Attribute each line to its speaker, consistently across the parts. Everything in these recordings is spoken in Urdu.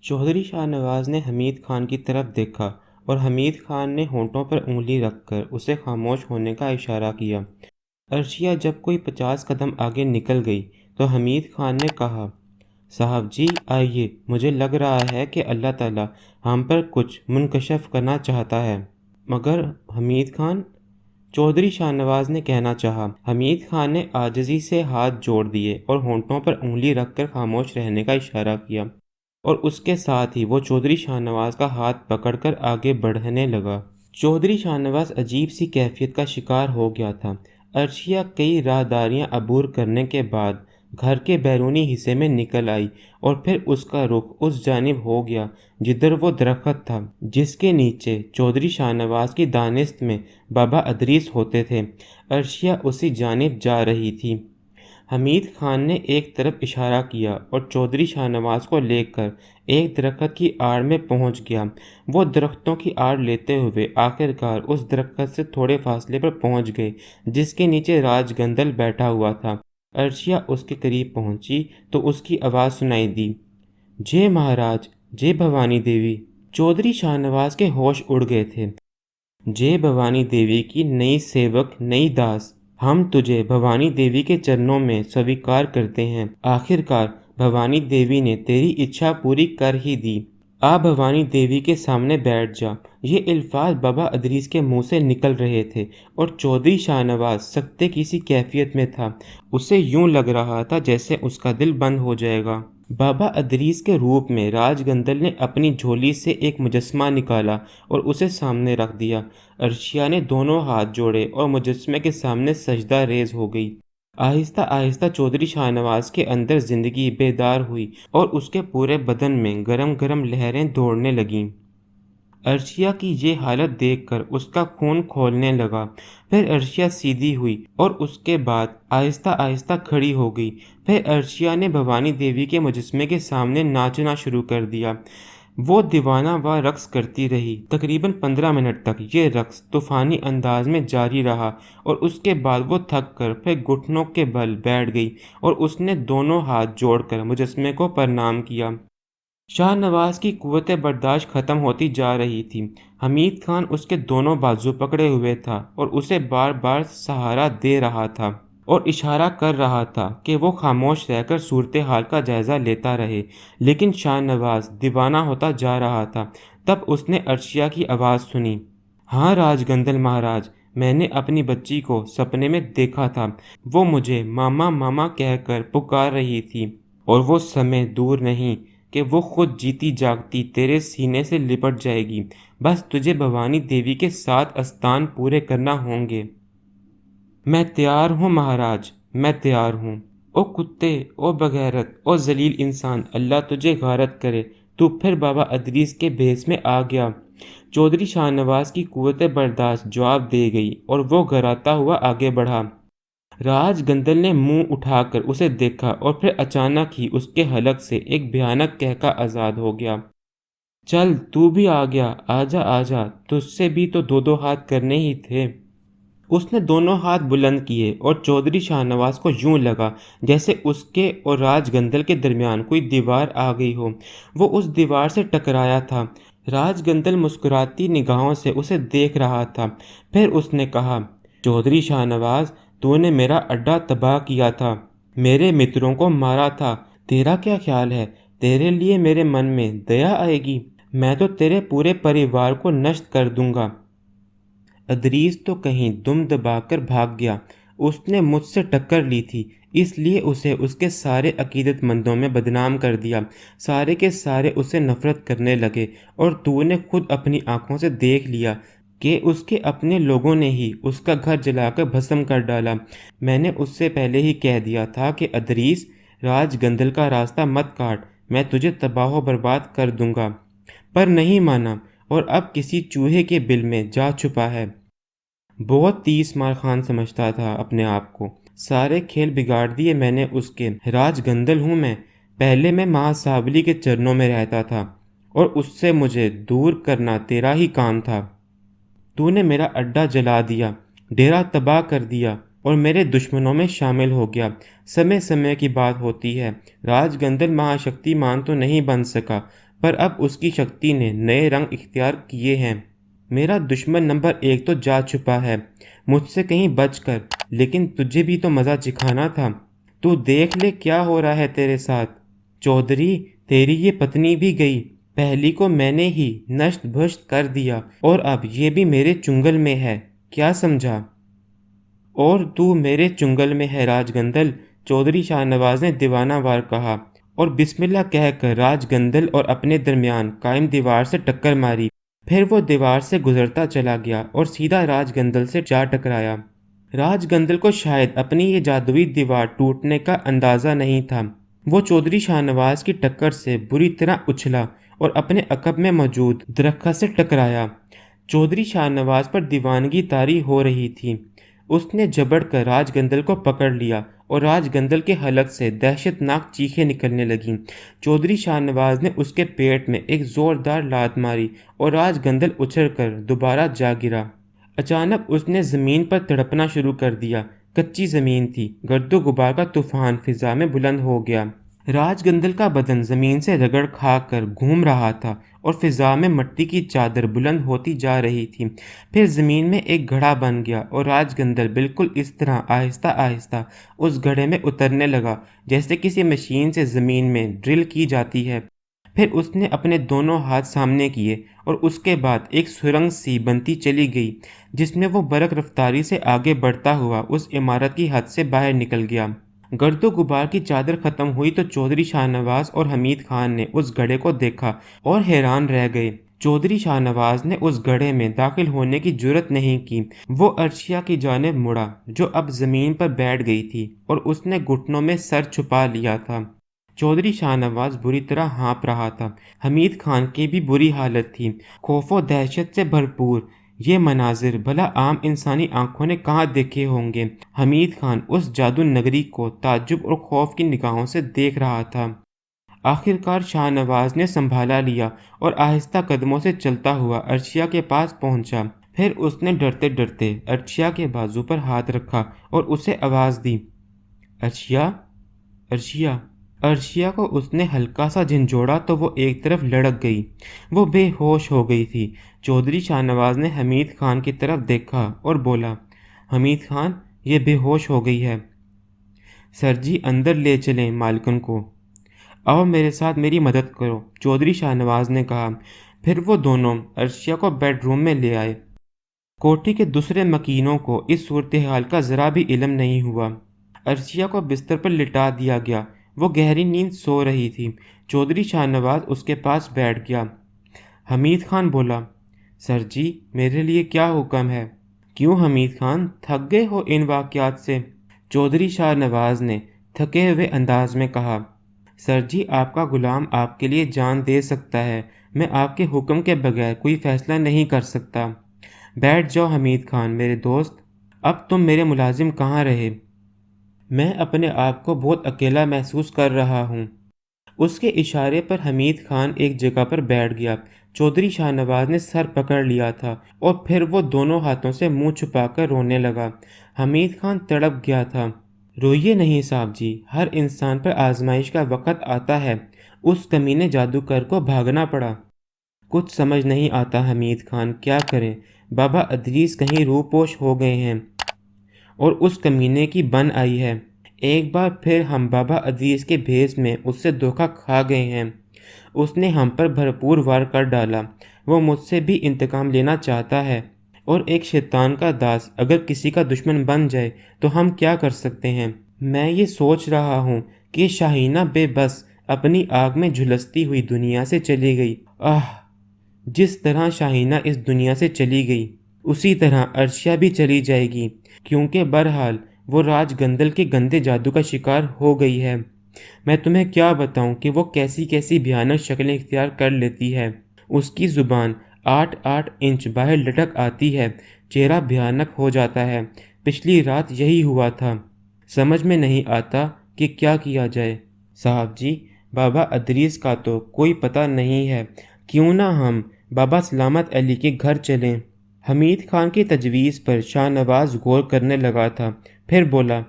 Speaker 1: چودھری شاہ نواز نے حمید خان کی طرف دیکھا اور حمید خان نے ہونٹوں پر انگلی رکھ کر اسے خاموش ہونے کا اشارہ کیا۔ عرشیہ جب کوئی 50 قدم آگے نکل گئی تو حمید خان نے کہا، صاحب جی آئیے، مجھے لگ رہا ہے کہ اللہ تعالیٰ ہم پر کچھ منکشف کرنا چاہتا ہے۔ مگر حمید خان، چودھری شاہ نواز نے کہنا چاہا۔ حمید خان نے عاجزی سے ہاتھ جوڑ دیے اور ہونٹوں پر انگلی رکھ کر خاموش رہنے کا اشارہ کیا، اور اس کے ساتھ ہی وہ چودھری شاہ نواز کا ہاتھ پکڑ کر آگے بڑھنے لگا۔ چودھری شاہ نواز عجیب سی کیفیت کا شکار ہو گیا تھا۔ عرشیہ کئی راہداریاں عبور کرنے کے بعد گھر کے بیرونی حصے میں نکل آئی اور پھر اس کا رخ اس جانب ہو گیا جدھر وہ درخت تھا جس کے نیچے چودھری شاہ نواز کی دانست میں بابا ادریس ہوتے تھے۔ عرشیہ اسی جانب جا رہی تھی۔ حمید خان نے ایک طرف اشارہ کیا اور چودھری شاہ نواز کو لے کر ایک درخت کی آڑ میں پہنچ گیا۔ وہ درختوں کی آڑ لیتے ہوئے آخرکار اس درخت سے تھوڑے فاصلے پر پہنچ گئے جس کے نیچے راج گندل بیٹھا ہوا تھا۔ عرشیہ اس کے قریب پہنچی تو اس کی آواز سنائی دی، جے مہاراج، جے بھوانی دیوی۔ چودھری شاہ نواز کے ہوش اڑ گئے تھے۔ جے بھوانی دیوی کی نئی سیوک، نئی داس، ہم تجھے بھوانی دیوی کے چرنوں میں سویکار کرتے ہیں۔ آخرکار بھوانی دیوی نے تیری اچھا پوری کر ہی دی۔ آ بھوانی دیوی کے سامنے بیٹھ جا۔ یہ الفاظ بابا ادریس کے منہ سے نکل رہے تھے اور چودھری شاہ نواز سکتے کی سی کیفیت میں تھا۔ اسے یوں لگ رہا تھا جیسے اس کا دل بند ہو جائے گا۔ بابا ادریس کے روپ میں راج گندل نے اپنی جھولی سے ایک مجسمہ نکالا اور اسے سامنے رکھ دیا۔ عرشیہ نے دونوں ہاتھ جوڑے اور مجسمے کے سامنے سجدہ ریز ہو گئی۔ آہستہ آہستہ چودھری شاہ نواز کے اندر زندگی بیدار ہوئی اور اس کے پورے بدن میں گرم گرم لہریں دوڑنے لگیں۔ عرشیہ کی یہ حالت دیکھ کر اس کا خون کھولنے لگا۔ پھر عرشیہ سیدھی ہوئی اور اس کے بعد آہستہ آہستہ کھڑی ہو گئی۔ پھر عرشیہ نے بھوانی دیوی کے مجسمے کے سامنے ناچنا شروع کر دیا۔ وہ دیوانہ وار رقص کرتی رہی۔ تقریباً 15 منٹ تک یہ رقص طوفانی انداز میں جاری رہا اور اس کے بعد وہ تھک کر پھر گھٹنوں کے بل بیٹھ گئی اور اس نے دونوں ہاتھ جوڑ کر مجسمے کو پرنام کیا۔ شاہ نواز کی قوت برداشت ختم ہوتی جا رہی تھی۔ حمید خان اس کے دونوں بازو پکڑے ہوئے تھا اور اسے بار بار سہارا دے رہا تھا اور اشارہ کر رہا تھا کہ وہ خاموش رہ کر صورتحال کا جائزہ لیتا رہے، لیکن شاہ نواز دیوانہ ہوتا جا رہا تھا۔ تب اس نے عرشیہ کی آواز سنی، ہاں راج گندل مہاراج، میں نے اپنی بچی کو سپنے میں دیکھا تھا۔ وہ مجھے ماما ماما کہہ کر پکار رہی تھی، اور وہ سمے دور نہیں کہ وہ خود جیتی جاگتی تیرے سینے سے لپٹ جائے گی۔ بس تجھے بھوانی دیوی کے 7 استان پورے کرنا ہوں گے۔ میں تیار ہوں مہاراج، میں تیار ہوں۔ او کتے، او بغیرت، او ذلیل انسان، اللہ تجھے غارت کرے، تو پھر بابا ادریس کے بھیس میں آ گیا۔ چودھری شاہ نواز کی قوت برداشت جواب دے گئی اور وہ گھراتا ہوا آگے بڑھا۔ راج گندل نے منہ اٹھا کر اسے دیکھا اور پھر اچانک ہی اس کے حلق سے ایک بھیانک قہقہ آزاد ہو گیا۔ چل تو بھی آ گیا، آجا آجا، تجھ سے بھی تو 2 ہاتھ کرنے ہی تھے۔ اس نے دونوں ہاتھ بلند کیے اور چودھری شاہ نواز کو یوں لگا جیسے اس کے اور راج گندل کے درمیان کوئی دیوار آ گئی ہو۔ وہ اس دیوار سے ٹکرایا تھا۔ راج گندل مسکراتی نگاہوں سے اسے دیکھ رہا تھا۔ پھر اس نے کہا، چودھری شاہ نواز، تو نے میرا اڈا تباہ کیا تھا، میرے متروں کو مارا تھا، تیرا کیا خیال ہے؟ تیرے لیے میرے من میں دیا آئے گی؟ میں تو تیرے پورے پریوار کو نشٹ کر دوں گا۔ ادریس تو کہیں دم دبا کر بھاگ گیا۔ اس نے مجھ سے ٹکر لی تھی، اس لیے اسے اس کے سارے عقیدت مندوں میں بدنام کر دیا۔ سارے کے سارے اسے نفرت کرنے لگے اور تو نے خود اپنی آنکھوں سے دیکھ لیا کہ اس کے اپنے لوگوں نے ہی اس کا گھر جلا کر بھسم کر ڈالا۔ میں نے اس سے پہلے ہی کہہ دیا تھا کہ ادریس، راج گندل کا راستہ مت کاٹ، میں تجھے تباہ و برباد کر دوں گا، پر نہیں مانا اور اب کسی چوہے کے بل میں جا چھپا ہے۔ بہت تیز مار خان سمجھتا تھا اپنے آپ کو، سارے کھیل بگاڑ دیے میں نے اس کے۔ راج گندل ہوں میں، پہلے میں مہا سابلی کے چرنوں میں رہتا تھا اور اس سے مجھے دور کرنا تیرا ہی کام تھا۔ تو نے میرا اڈا جلا دیا، ڈیرا تباہ کر دیا اور میرے دشمنوں میں شامل ہو گیا۔ سمے سمے کی بات ہوتی ہے، راج گندل مہا شکتی مان تو نہیں بن سکا، پر اب اس کی شکتی نے نئے رنگ اختیار کیے ہیں۔ میرا دشمن نمبر 1 تو جا چھپا ہے مجھ سے کہیں بچ کر، لیکن تجھے بھی تو مزہ چکھانا تھا۔ تو دیکھ لے کیا ہو رہا ہے تیرے ساتھ۔ چودھری، تیری یہ پتنی بھی گئی، پہلی کو میں نے ہی نشت بھشت کر دیا اور اب یہ بھی میرے چنگل میں ہے، کیا سمجھا؟ اور تو میرے چنگل میں ہے راج گندل، چودھری شاہ نواز نے دیوانہ وار کہا اور بسم اللہ کہہ کر راج گندل اور اپنے درمیان قائم دیوار سے ٹکر ماری۔ پھر وہ دیوار سے گزرتا چلا گیا اور سیدھا راج گندل سے جا ٹکرایا۔ راج گندل کو شاید اپنی یہ جادوئی دیوار ٹوٹنے کا اندازہ نہیں تھا۔ وہ چودھری شاہ نواز کی ٹکر سے بری طرح اچھلا اور اپنے عقب میں موجود درخت سے ٹکرایا۔ چودھری شاہ نواز پر دیوانگی طاری ہو رہی تھی۔ اس نے جبڑ کر راج گندل کو پکڑ لیا اور راج گندل کے حلق سے دہشت ناک چیخیں نکلنے لگیں۔ چودھری شاہ نواز نے اس کے پیٹ میں ایک زوردار لات ماری اور راج گندل اچھل کر دوبارہ جا گرا۔ اچانک اس نے زمین پر تڑپنا شروع کر دیا۔ کچی زمین تھی، گرد و غبار کا طوفان فضا میں بلند ہو گیا۔ راج گندل کا بدن زمین سے رگڑ کھا کر گھوم رہا تھا اور فضا میں مٹی کی چادر بلند ہوتی جا رہی تھی۔ پھر زمین میں ایک گڑھا بن گیا اور راج گندل بالکل اس طرح آہستہ آہستہ اس گڑھے میں اترنے لگا جیسے کسی مشین سے زمین میں ڈرل کی جاتی ہے۔ پھر اس نے اپنے دونوں ہاتھ سامنے کیے اور اس کے بعد ایک سرنگ سی بنتی چلی گئی جس میں وہ برق رفتاری سے آگے بڑھتا ہوا اس عمارت کی حد سے باہر نکل گیا۔ گرد و غبار کی چادر ختم ہوئی تو چودھری شاہ نواز اور حمید خان نے اس گڑھے کو دیکھا اور حیران رہ گئے۔ چودھری شاہ نواز نے اس گڑھے میں داخل ہونے کی جرات نہیں کی۔ وہ عرشیا کی جانب مڑا جو اب زمین پر بیٹھ گئی تھی اور اس نے گھٹنوں میں سر چھپا لیا تھا۔ چودھری شاہ نواز بری طرح ہانپ رہا تھا۔ حمید خان کی بھی بری حالت تھی، خوف و دہشت سے بھرپور۔ یہ مناظر بھلا عام انسانی آنکھوں نے کہاں دیکھے ہوں گے۔ حمید خان اس جادو نگری کو تعجب اور خوف کی نگاہوں سے دیکھ رہا تھا۔ آخرکار شاہ نواز نے سنبھالا لیا اور آہستہ قدموں سے چلتا ہوا عرشیا کے پاس پہنچا۔ پھر اس نے ڈرتے ڈرتے عرشیا کے بازو پر ہاتھ رکھا اور اسے آواز دی، عرشیا، عرشیا۔ عرشیا کو اس نے ہلکا سا جھنجھوڑا تو وہ ایک طرف لڑک گئی۔ وہ بے ہوش ہو گئی تھی۔ چودھری شاہ نواز نے حمید خان کی طرف دیکھا اور بولا، حمید خان، یہ بے ہوش ہو گئی ہے۔ سر جی، اندر لے چلیں مالکن کو۔ آؤ میرے ساتھ میری مدد کرو، چودھری شاہ نواز نے کہا۔ پھر وہ دونوں عرشیا کو بیڈ روم میں لے آئے۔ کوٹھی کے دوسرے مکینوں کو اس صورتحال کا ذرا بھی علم نہیں ہوا۔ عرشیا کو بستر پر لٹا دیا گیا۔ وہ گہری نیند سو رہی تھی۔ چودھری شاہ نواز اس کے پاس بیٹھ گیا۔ حمید خان بولا، سر جی، میرے لیے کیا حکم ہے؟ کیوں حمید خان، تھک گئے ہو ان واقعات سے؟ چودھری شاہ نواز نے تھکے ہوئے انداز میں کہا، سر جی، آپ کا غلام آپ کے لیے جان دے سکتا ہے، میں آپ کے حکم کے بغیر کوئی فیصلہ نہیں کر سکتا۔ بیٹھ جاؤ حمید خان میرے دوست، اب تم میرے ملازم کہاں رہے؟ میں اپنے آپ کو بہت اکیلا محسوس کر رہا ہوں۔ اس کے اشارے پر حمید خان ایک جگہ پر بیٹھ گیا۔ چودھری شاہ نواز نے سر پکڑ لیا تھا اور پھر وہ دونوں ہاتھوں سے منہ چھپا کر رونے لگا۔ حمید خان تڑپ گیا تھا۔ روئیے نہیں صاحب جی، ہر انسان پر آزمائش کا وقت آتا ہے۔ اس کمینے جادوگر کو بھاگنا پڑا۔ کچھ سمجھ نہیں آتا حمید خان، کیا کریں؟ بابا ادریس کہیں روپوش ہو گئے ہیں اور اس کمینے کی بن آئی ہے۔ ایک بار پھر ہم بابا ادریس کے بھیس میں اس سے دھوکہ کھا گئے ہیں۔ اس نے ہم پر بھرپور وار کر ڈالا۔ وہ مجھ سے بھی انتقام لینا چاہتا ہے، اور ایک شیطان کا داس اگر کسی کا دشمن بن جائے تو ہم کیا کر سکتے ہیں؟ میں یہ سوچ رہا ہوں کہ شاہینہ بے بس اپنی آگ میں جھلستی ہوئی دنیا سے چلی گئی۔ جس طرح شاہینہ اس دنیا سے چلی گئی اسی طرح عرشیا بھی چلی جائے گی، کیونکہ بہرحال وہ راج گندل کے گندے جادو کا شکار ہو گئی ہے۔ میں تمہیں کیا بتاؤں کہ وہ کیسی کیسی بھیانک شکلیں اختیار کر لیتی ہے۔ اس کی زبان 8-8 انچ باہر لٹک آتی ہے، چہرہ بھیانک ہو جاتا ہے۔ پچھلی رات یہی ہوا تھا۔ سمجھ میں نہیں آتا کہ کیا کیا جائے۔ صاحب جی، بابا ادریس کا تو کوئی پتہ نہیں ہے، کیوں نہ ہم بابا سلامت علی کے گھر چلیں؟ حمید خان کی تجویز پر شاہ نواز غور کرنے لگا تھا، پھر بولا،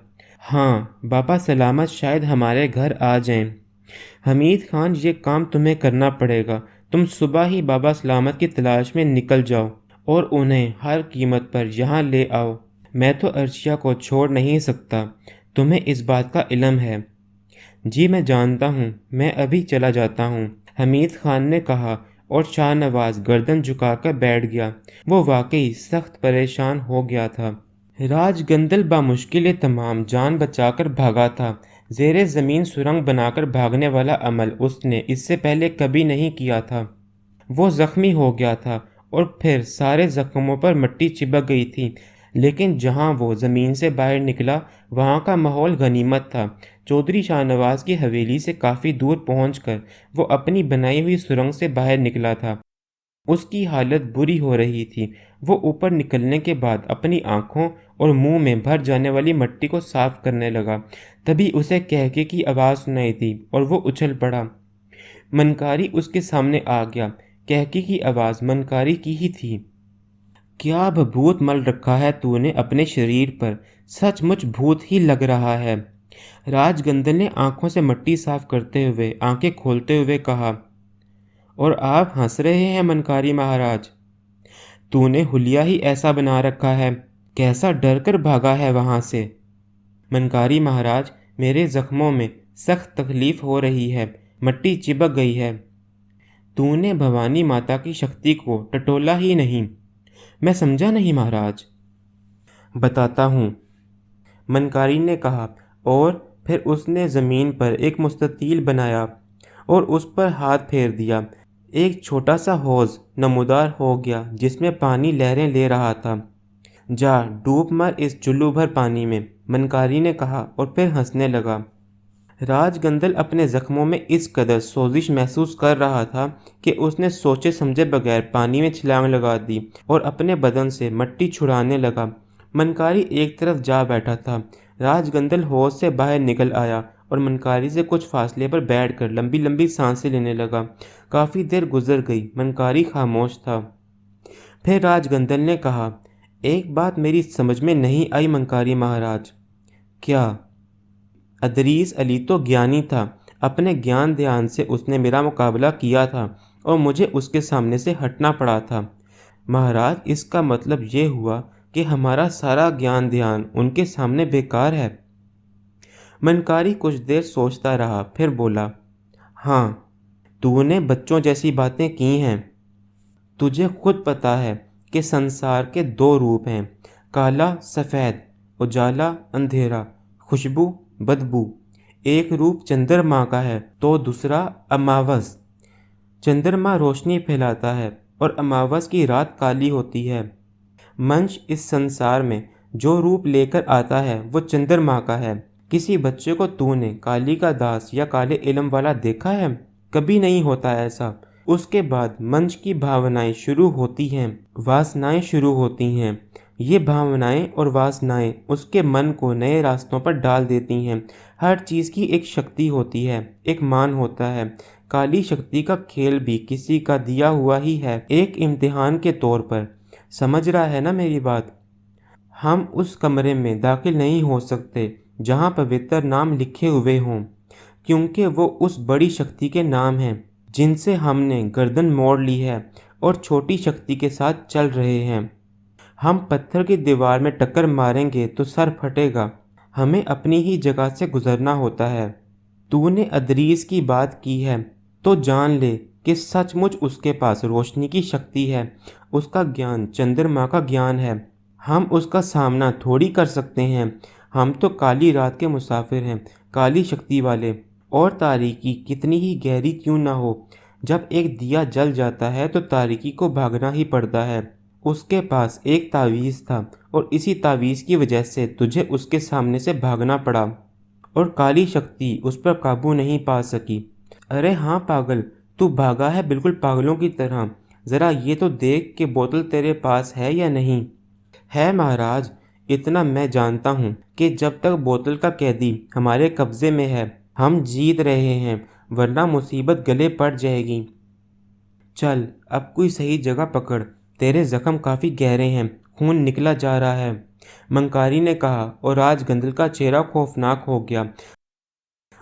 Speaker 1: ہاں، بابا سلامت شاید ہمارے گھر آ جائیں۔ حمید خان، یہ کام تمہیں کرنا پڑے گا۔ تم صبح ہی بابا سلامت کی تلاش میں نکل جاؤ اور انہیں ہر قیمت پر یہاں لے آؤ۔ میں تو عرشیہ کو چھوڑ نہیں سکتا، تمہیں اس بات کا علم ہے۔ جی میں جانتا ہوں، میں ابھی چلا جاتا ہوں، حمید خان نے کہا، اور شاہ نواز گردن جھکا کر بیٹھ گیا۔ وہ واقعی سخت پریشان ہو گیا تھا۔ راج گندل بامشکل تمام جان بچا کر بھاگا تھا۔ زیر زمین سرنگ بنا کر بھاگنے والا عمل اس نے اس سے پہلے کبھی نہیں کیا تھا۔ وہ زخمی ہو گیا تھا اور پھر سارے زخموں پر مٹی چپک گئی تھی، لیکن جہاں وہ زمین سے باہر نکلا وہاں کا ماحول غنیمت تھا۔ چودھری شاہ نواز کی حویلی سے کافی دور پہنچ کر وہ اپنی بنائی ہوئی سرنگ سے باہر نکلا تھا۔ اس کی حالت بری ہو رہی تھی۔ وہ اوپر نکلنے کے بعد اپنی آنکھوں اور منہ میں بھر جانے والی مٹی کو صاف کرنے لگا۔ تبھی اسے کہکے کی آواز سنائی دی اور وہ اچھل پڑا۔ منکاری اس کے سامنے آ گیا۔ کہکے کی آواز منکاری کی ہی تھی۔ کیا بھبوت مل رکھا ہے تو نے اپنے شریر پر، سچ مچ بھوت ہی لگ رہا ہے۔ راج گندل نے آنکھوں سے مٹی صاف کرتے ہوئے آنکھیں کھولتے ہوئے کہا، اور آپ ہنس رہے ہیں منکاری مہاراج؟ تو نے حلیہ ہی ایسا بنا رکھا ہے، کیسا ڈر کر بھاگا ہے وہاں سے؟ منکاری مہاراج، میرے زخموں میں سخت تکلیف ہو رہی ہے، مٹی چپک گئی ہے۔ تو نے بھوانی ماتا کی شکتی کو ٹٹولا ہی نہیں۔ میں سمجھا نہیں مہاراج۔ بتاتا ہوں، منکاری نے کہا، اور پھر اس نے زمین پر ایک مستطیل بنایا اور اس پر ہاتھ پھیر دیا۔ ایک چھوٹا سا حوض نمودار ہو گیا جس میں پانی لہریں لے رہا تھا۔ جا ڈوب مر اس چلو بھر پانی میں، منکاری نے کہا اور پھر ہنسنے لگا۔ راج گندل اپنے زخموں میں اس قدر سوزش محسوس کر رہا تھا کہ اس نے سوچے سمجھے بغیر پانی میں چھلانگ لگا دی اور اپنے بدن سے مٹی چھڑانے لگا۔ منکاری ایک طرف جا بیٹھا تھا۔ راج گندل حوض سے باہر نکل آیا اور منکاری سے کچھ فاصلے پر بیٹھ کر لمبی لمبی سانسیں لینے لگا۔ کافی دیر گزر گئی، منکاری خاموش تھا۔ پھر راج گندل نے کہا، ایک بات میری سمجھ میں نہیں آئی منکاری مہاراج۔ کیا؟ ادریس علی تو گیانی تھا، اپنے گیان دھیان سے اس نے میرا مقابلہ کیا تھا اور مجھے اس کے سامنے سے ہٹنا پڑا تھا۔ مہاراج، اس کا مطلب یہ ہوا کہ ہمارا سارا گیان دھیان ان کے سامنے بیکار ہے؟ منکاری کچھ دیر سوچتا رہا، پھر بولا، ہاں، تو نے بچوں جیسی باتیں کی ہیں۔ تجھے خود پتا ہے کہ سنسار کے دو روپ ہیں، کالا سفید، اجالا اندھیرا، خوشبو بدبو۔ ایک روپ چندرما کا ہے تو دوسرا اماوس۔ چندرما روشنی پھیلاتا ہے اور اماوس کی رات کالی ہوتی ہے۔ منش اس سنسار میں جو روپ لے کر آتا ہے وہ چندرما کا ہے۔ کسی بچے کو تو نے کالی کا داس یا کالے علم والا دیکھا ہے؟ کبھی نہیں ہوتا ایسا۔ اس کے بعد منش کی بھاونائیں شروع ہوتی ہیں، واسنائیں شروع ہوتی ہیں۔ یہ بھاونائیں اور واسنائیں اس کے من کو نئے راستوں پر ڈال دیتی ہیں۔ ہر چیز کی ایک شکتی ہوتی ہے، ایک مان ہوتا ہے۔ کالی شکتی کا کھیل بھی کسی کا دیا ہوا ہی ہے، ایک امتحان کے طور پر۔ سمجھ رہا ہے نا میری بات؟ ہم اس کمرے میں داخل نہیں ہو سکتے جہاں پوتر نام لکھے ہوئے ہوں، کیونکہ وہ اس بڑی شکتی کے نام ہیں جن سے ہم نے گردن موڑ لی ہے اور چھوٹی شکتی کے ساتھ چل رہے ہیں۔ ہم پتھر کی دیوار میں ٹکر ماریں گے تو سر پھٹے گا، ہمیں اپنی ہی جگہ سے گزرنا ہوتا ہے۔ تو نے ادریس کی بات کی ہے تو جان لے کہ سچ مچ اس کے پاس روشنی کی شکتی ہے، اس کا گیان چندرما کا گیان ہے۔ ہم اس کا سامنا تھوڑی کر سکتے ہیں، ہم تو کالی رات کے مسافر ہیں، کالی شکتی والے۔ اور تاریکی کتنی ہی گہری کیوں نہ ہو، جب ایک دیا جل جاتا ہے تو تاریکی کو بھاگنا ہی پڑتا ہے۔ اس کے پاس ایک تعویذ تھا اور اسی تعویذ کی وجہ سے تجھے اس کے سامنے سے بھاگنا پڑا اور کالی شکتی اس پر قابو نہیں پا سکی۔ ارے ہاں پاگل، تو بھاگا ہے بالکل پاگلوں کی طرح۔ ذرا یہ تو دیکھ کہ بوتل تیرے پاس ہے یا نہیں۔ ہے مہاراج، اتنا میں جانتا ہوں کہ جب تک بوتل کا قیدی ہمارے قبضے میں ہے ہم جیت رہے ہیں، ورنہ مصیبت گلے پڑ جائے گی۔ چل اب کوئی صحیح جگہ پکڑ، تیرے زخم کافی گہرے ہیں، خون نکلا جا رہا ہے، منکاری نے کہا، اور راج گندل کا چہرہ خوفناک ہو گیا۔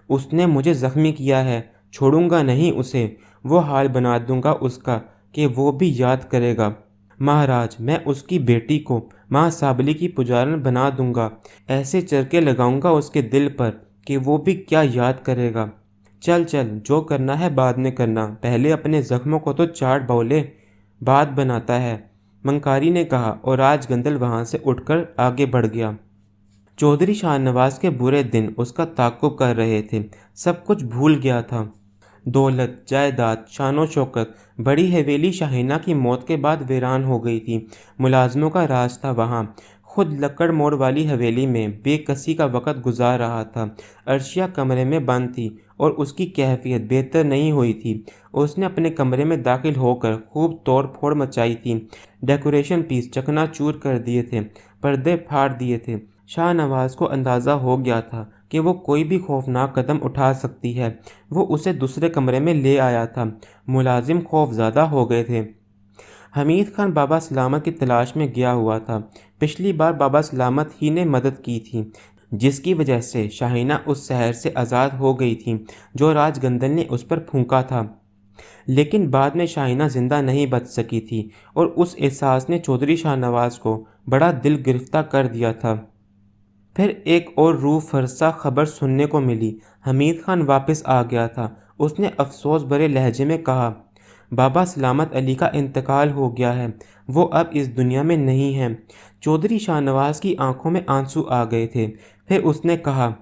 Speaker 1: اس نے مجھے زخمی کیا ہے، چھوڑوں گا نہیں اسے، وہ حال بنا دوں گا اس کا کہ وہ بھی یاد کرے گا۔ مہاراج، میں اس کی بیٹی کو ماں سابلی کی پجارن بنا دوں گا، ایسے چرکے لگاؤں گا اس کے دل پر کہ وہ بھی کیا یاد کرے گا۔ چل چل، جو کرنا ہے بعد میں کرنا، پہلے اپنے زخموں کو تو چاٹ بولے، بات بناتا ہے، منکاری نے کہا، اور راج گندل وہاں سے اٹھ کر آگے بڑھ گیا۔ چودھری شاہ نواز کے برے دن اس کا تعاقب کر رہے تھے، سب کچھ بھول گیا تھا۔ دولت، جائیداد، شان و شوکت، بڑی حویلی شاہینہ کی موت کے بعد ویران ہو گئی تھی۔ ملازموں کا راج تھا وہاں۔ خود لکڑ موڑ والی حویلی میں بے کسی کا وقت گزار رہا تھا۔ عرشیہ کمرے میں بند تھی اور اس کی کیفیت بہتر نہیں ہوئی تھی۔ اس نے اپنے کمرے میں داخل ہو کر خوب توڑ پھوڑ مچائی تھی۔ ڈیکوریشن پیس چکنا چور کر دیے تھے، پردے پھاڑ دیے تھے۔ شاہ نواز کو اندازہ ہو گیا تھا کہ وہ کوئی بھی خوفناک قدم اٹھا سکتی ہے۔ وہ اسے دوسرے کمرے میں لے آیا تھا۔ ملازم خوف زدہ ہو گئے تھے۔ حمید خان بابا سلامت کی تلاش میں گیا ہوا تھا۔ پچھلی بار بابا سلامت ہی نے مدد کی تھی، جس کی وجہ سے شاہینہ اس زہر سے آزاد ہو گئی تھی جو راج گندل نے اس پر پھونکا تھا۔ لیکن بعد میں شاہینہ زندہ نہیں بچ سکی تھی اور اس احساس نے چودھری شاہ نواز کو بڑا دل گرفتہ کر دیا تھا۔ پھر ایک اور روح فرسا خبر سننے کو ملی۔ حمید خان واپس آ گیا تھا۔ اس نے افسوس بھرے لہجے میں کہا، بابا سلامت علی کا انتقال ہو گیا ہے، وہ اب اس دنیا میں نہیں ہیں۔ چودھری شاہ نواز کی آنکھوں میں آنسو آ گئے تھے۔ پھر اس نے کہا،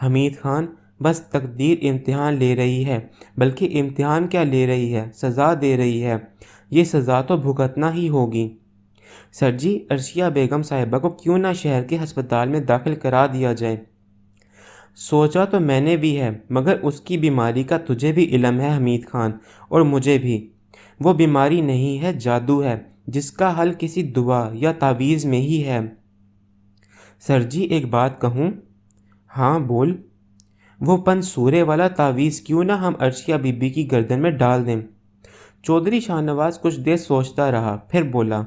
Speaker 1: حمید خان، بس تقدیر امتحان لے رہی ہے، بلکہ امتحان کیا لے رہی ہے، سزا دے رہی ہے۔ یہ سزا تو بھگتنا ہی ہوگی۔ سر جی، عرشیہ بیگم صاحبہ کو کیوں نہ شہر کے ہسپتال میں داخل کرا دیا جائے؟ سوچا تو میں نے بھی ہے، مگر اس کی بیماری کا تجھے بھی علم ہے حمید خان، اور مجھے بھی۔ وہ بیماری نہیں ہے، جادو ہے، جس کا حل کسی دعا یا تعویذ میں ہی ہے۔ سر جی، ایک بات کہوں؟ ہاں بول۔ وہ پنسورے والا تعویذ کیوں نہ ہم عرشیہ بی بی کی گردن میں ڈال دیں؟ چودھری شاہ نواز کچھ دیر سوچتا رہا، پھر بولا،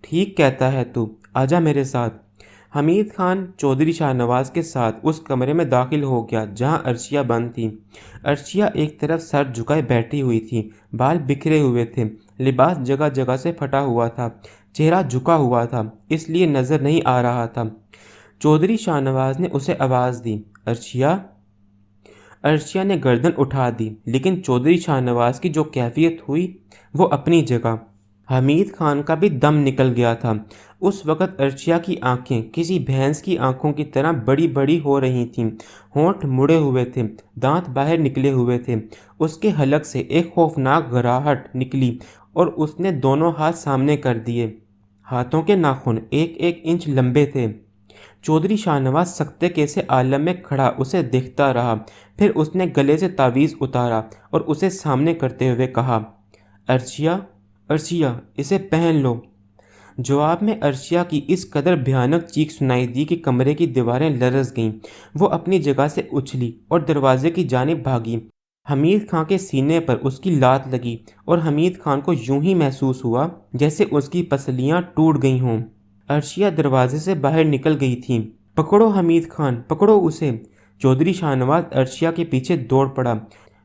Speaker 1: ٹھیک کہتا ہے تو، آجا میرے ساتھ۔ حمید خان چودھری شاہ نواز کے ساتھ اس کمرے میں داخل ہو گیا جہاں عرشیہ بند تھی۔ عرشیہ ایک طرف سر جھکائے بیٹھی ہوئی تھی، بال بکھرے ہوئے تھے، لباس جگہ جگہ سے پھٹا ہوا تھا، چہرہ جھکا ہوا تھا، اس لیے نظر نہیں آ رہا تھا۔ چودھری شاہ نواز نے اسے آواز دی، عرشیہ؟ عرشیہ نے گردن اٹھا دی، لیکن چودھری شاہ نواز کی جو کیفیت ہوئی وہ اپنی جگہ۔ حمید خان کا بھی دم نکل گیا تھا۔ اس وقت عرشیہ کی آنکھیں کسی بھینس کی آنکھوں کی طرح بڑی بڑی ہو رہی تھیں، ہونٹ مڑے ہوئے تھے، دانت باہر نکلے ہوئے تھے۔ اس کے حلق سے ایک خوفناک گھراہٹ نکلی اور اس نے دونوں ہاتھ سامنے کر دیے۔ ہاتھوں کے ناخن 1 انچ لمبے تھے۔ چودھری شاہ نواز سکتے کے سے عالم میں کھڑا اسے دیکھتا رہا، پھر اس نے گلے سے تعویذ اتارا اور اسے سامنے کرتے ہوئے کہا، عرشیہ، عرشیہ، اسے پہن لو۔ جواب میں عرشیہ کی اس قدر بھیانک چیخ سنائی دی کہ کمرے کی دیواریں لرز گئیں۔ وہ اپنی جگہ سے اچھلی اور دروازے کی جانب بھاگی۔ حمید خان کے سینے پر اس کی لات لگی اور حمید خان کو یوں ہی محسوس ہوا جیسے اس کی پسلیاں ٹوٹ گئی ہوں۔ عرشیہ دروازے سے باہر نکل گئی تھی۔ پکڑو حمید خان، پکڑو اسے۔ چودھری شاہ نواز عرشیہ کے پیچھے دوڑ پڑا،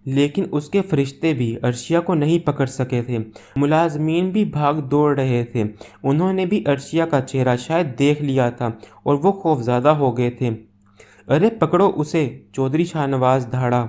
Speaker 1: لیکن اس کے فرشتے بھی عرشیہ کو نہیں پکڑ سکے تھے۔ ملازمین بھی بھاگ دوڑ رہے تھے، انہوں نے بھی عرشیہ کا چہرہ شاید دیکھ لیا تھا اور وہ خوفزدہ ہو گئے تھے۔ ارے پکڑو اسے، چودھری شاہ نواز دھاڑا۔